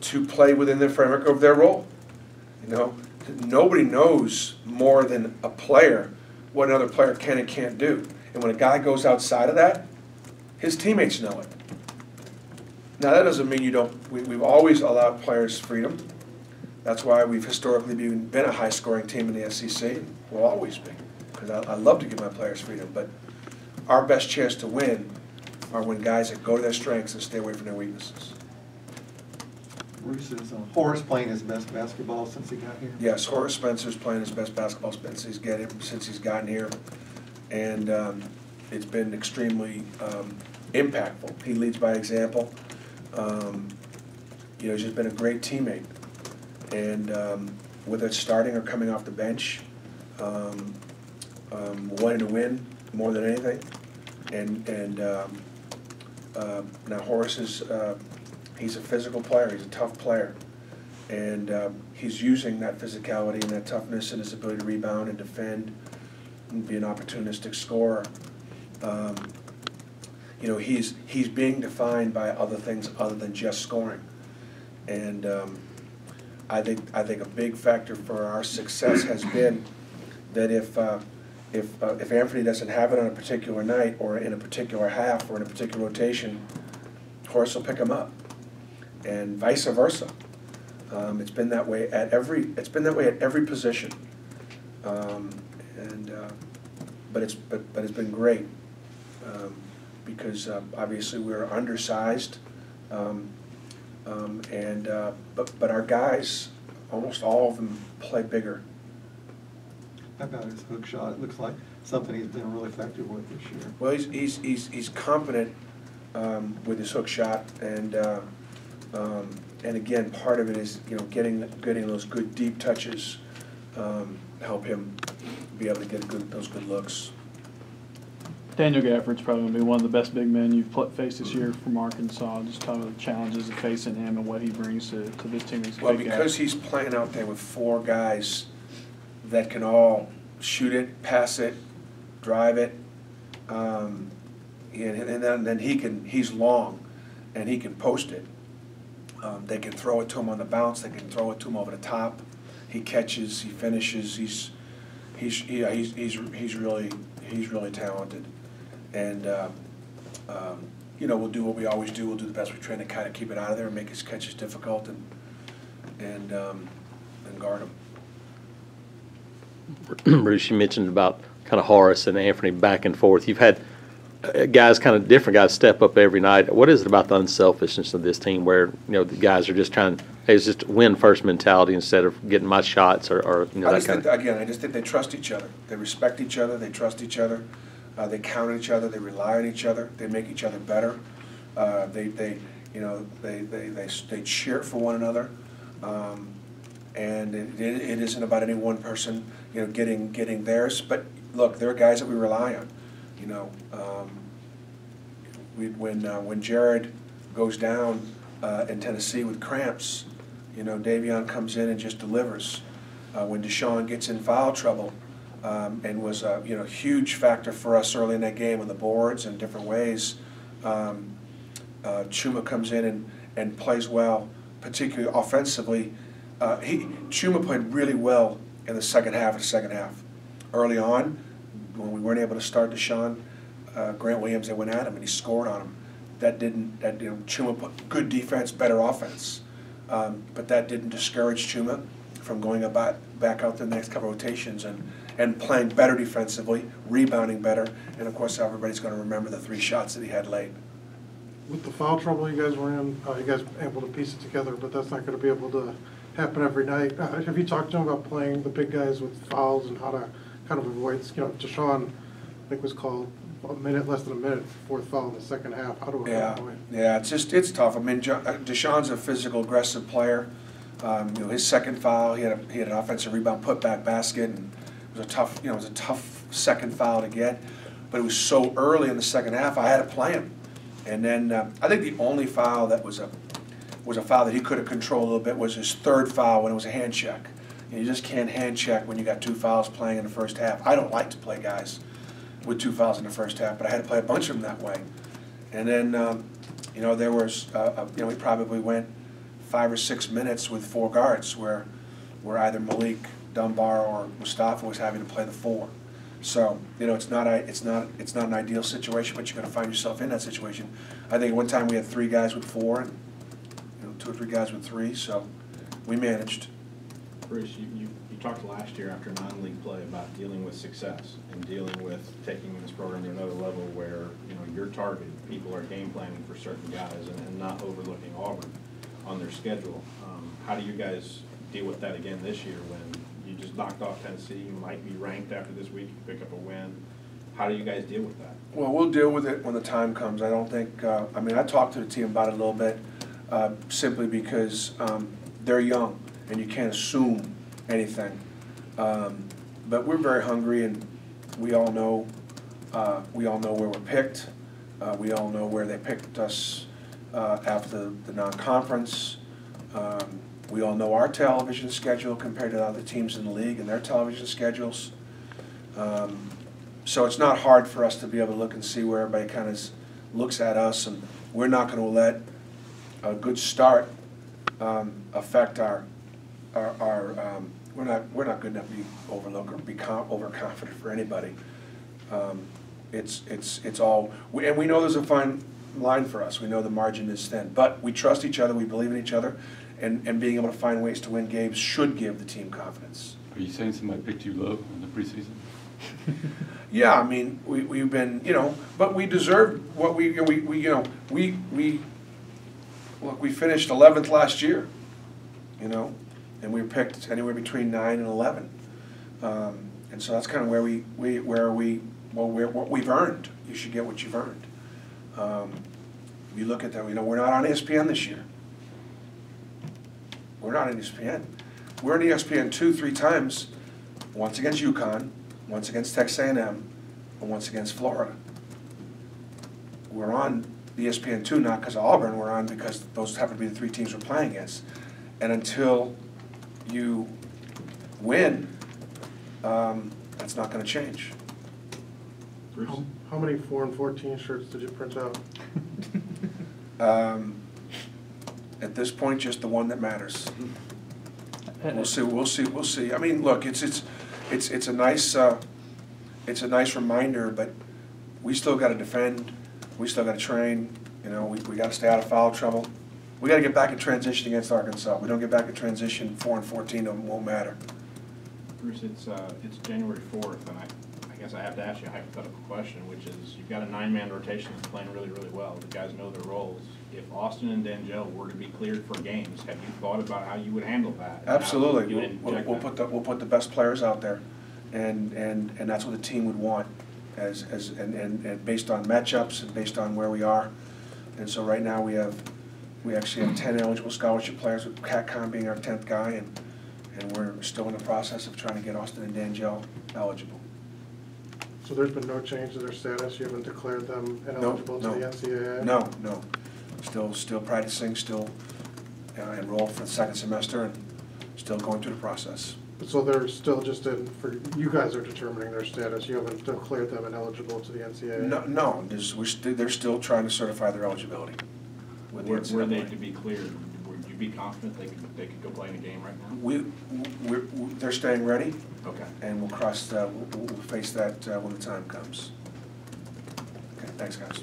to play within the framework of their role. You know, nobody knows more than a player what another player can and can't do. And when a guy goes outside of that, his teammates know it. Now that doesn't mean you don't. We've always allowed players freedom. That's why we've historically been a high-scoring team in the SEC. We'll always be, because I love to give my players freedom. But our best chance to win are when guys that go to their strengths and stay away from their weaknesses. Bruce, is Horace playing his best basketball since he got here? Yes, Horace Spencer's playing his best basketball since he's gotten here, and it's been extremely impactful. He leads by example. You know, he's just been a great teammate, and whether it's starting or coming off the bench, wanting to win more than anything, and now Horace is. He's a physical player. He's a tough player, and he's using that physicality and that toughness and his ability to rebound and defend and be an opportunistic scorer. You know, he's being defined by other things other than just scoring, and I think a big factor for our success has been that if Anthony doesn't have it on a particular night or in a particular half or in a particular rotation, Horace will pick him up. And vice versa. It's been that way at every position, but it's been great because obviously we're undersized, but our guys, almost all of them, play bigger. How about his hook shot? It looks like something he's been really effective with this year. Well, he's competent with his hook shot, and again, part of it is, you know, getting those good deep touches help him be able to get those good looks. Daniel Gafford's probably going to be one of the best big men you've faced this year from Arkansas. Just talking about the challenges of facing him and what he brings to this team. Well, because he's playing out there with four guys that can all shoot it, pass it, drive it, and then he's long, and he can post it. They can throw it to him on the bounce. They can throw it to him over the top. He catches. He finishes. He's really talented, and you know, we'll do what we always do. We'll do the best we can to kind of keep it out of there and make his catches difficult and guard him. Bruce, you mentioned about kind of Horace and Anthony back and forth. You've had guys, kind of different guys, step up every night. What is it about the unselfishness of this team where, you know, the guys are just trying, hey, it's just win first mentality instead of getting my shots or you know, I just think they trust each other. They respect each other. They trust each other. They count on each other. They rely on each other. They make each other better. They cheer for one another. And it isn't about any one person, you know, getting theirs. But look, there are guys that we rely on. You know, when Jared goes down in Tennessee with cramps, you know, Davion comes in and just delivers. When Deshaun gets in foul trouble, and was a huge factor for us early in that game on the boards and different ways, Chuma comes in and plays well, particularly offensively. Chuma played really well in the second half. Early on, when we weren't able to start Deshaun, Grant Williams, they went at him and he scored on him. Chuma put good defense, better offense, but that didn't discourage Chuma from going back out the next couple rotations and playing better defensively, rebounding better, and of course everybody's going to remember the 3 shots that he had late. With the foul trouble you guys were in, you guys were able to piece it together, but that's not going to be able to happen every night. Have you talked to him about playing the big guys with fouls and how to kind of avoid, Deshaun, I think, was called less than a minute before the foul in the second half. How do we avoid? Yeah, it's tough. I mean, Deshaun's a physical, aggressive player. His second foul, he had an offensive rebound, putback basket, and it was a tough second foul to get. But it was so early in the second half, I had to play him. And then I think the only foul that was a foul that he could have controlled a little bit was his third foul when it was a hand check. You just can't hand check when you got 2 fouls playing in the first half. I don't like to play guys with 2 fouls in the first half, but I had to play a bunch of them that way. And then, there was, we probably went 5 or 6 minutes with 4 guards where either Malik, Dunbar, or Mustafa was having to play the 4. So, you know, it's not an ideal situation, but you're going to find yourself in that situation. I think at one time we had 3 guys with 4, and 2 or 3 guys with 3, so we managed. Bruce, you talked last year after non-league play about dealing with success and dealing with taking this program to another level where, you know, your target, people are game planning for certain guys and not overlooking Auburn on their schedule. How do you guys deal with that again this year when you just knocked off Tennessee? You might be ranked after this week, you pick up a win. How do you guys deal with that? Well, we'll deal with it when the time comes. I don't think, I mean, I talked to the team about it a little bit, simply because they're young and you can't assume anything. But we're very hungry, and we all know where we're picked. We all know where they picked us after the non-conference. We all know our television schedule compared to the other teams in the league and their television schedules. So it's not hard for us to be able to look and see where everybody kind of looks at us, and we're not going to let a good start affect our we're not good enough to be overlooked or be overconfident for anybody. It's all, and we know there's a fine line for us. We know the margin is thin, but we trust each other. We believe in each other, and being able to find ways to win games should give the team confidence. Are you saying somebody picked you low in the preseason? Yeah, I mean, we've been, you know, but we deserved what we look, we finished 11th last year, you know, and we were picked anywhere between 9 and 11, and so that's kind of where what we've earned. You should get what you've earned. You look at that, you know, we're not on ESPN this year. We're not on ESPN. We're on ESPN 2-3 times, once against UConn, once against Texas A&M, and once against Florida. We're on ESPN 2 not because of Auburn, we're on because those happen to be the 3 teams we're playing against. And until you win, that's not going to change. Bruce? How many 4 and 14 shirts did you print out? At this point, just the one that matters. We'll see. I mean, look, it's a nice reminder, but we still got to defend. We still got to train. You know, we got to stay out of foul trouble. We got to get back in transition against Arkansas. We don't get back in transition, 4 and 14, it won't matter. Bruce, it's January 4th, and I guess I have to ask you a hypothetical question, which is you've got a 9-man rotation that's playing really, really well. The guys know their roles. If Austin and Dangel were to be cleared for games, have you thought about how you would handle that? Absolutely. We'll put the best players out there, and that's what the team would want, and based on matchups and based on where we are. And so right now we actually have 10 eligible scholarship players, with CatCon being our 10th guy, and we're still in the process of trying to get Austin and Dangel eligible. So there's been no change to their status? You haven't declared them ineligible to the NCAA? No. Still practicing, still enrolled for the 2nd semester, and still going through the process. So they're still just you guys are determining their status. You haven't declared them ineligible to the NCAA? No. They're still trying to certify their eligibility with the NCAA. Were they to be cleared, would you be confident they could go play in a game right now? They're staying ready. Okay. And we'll face that when the time comes. Okay, thanks, guys.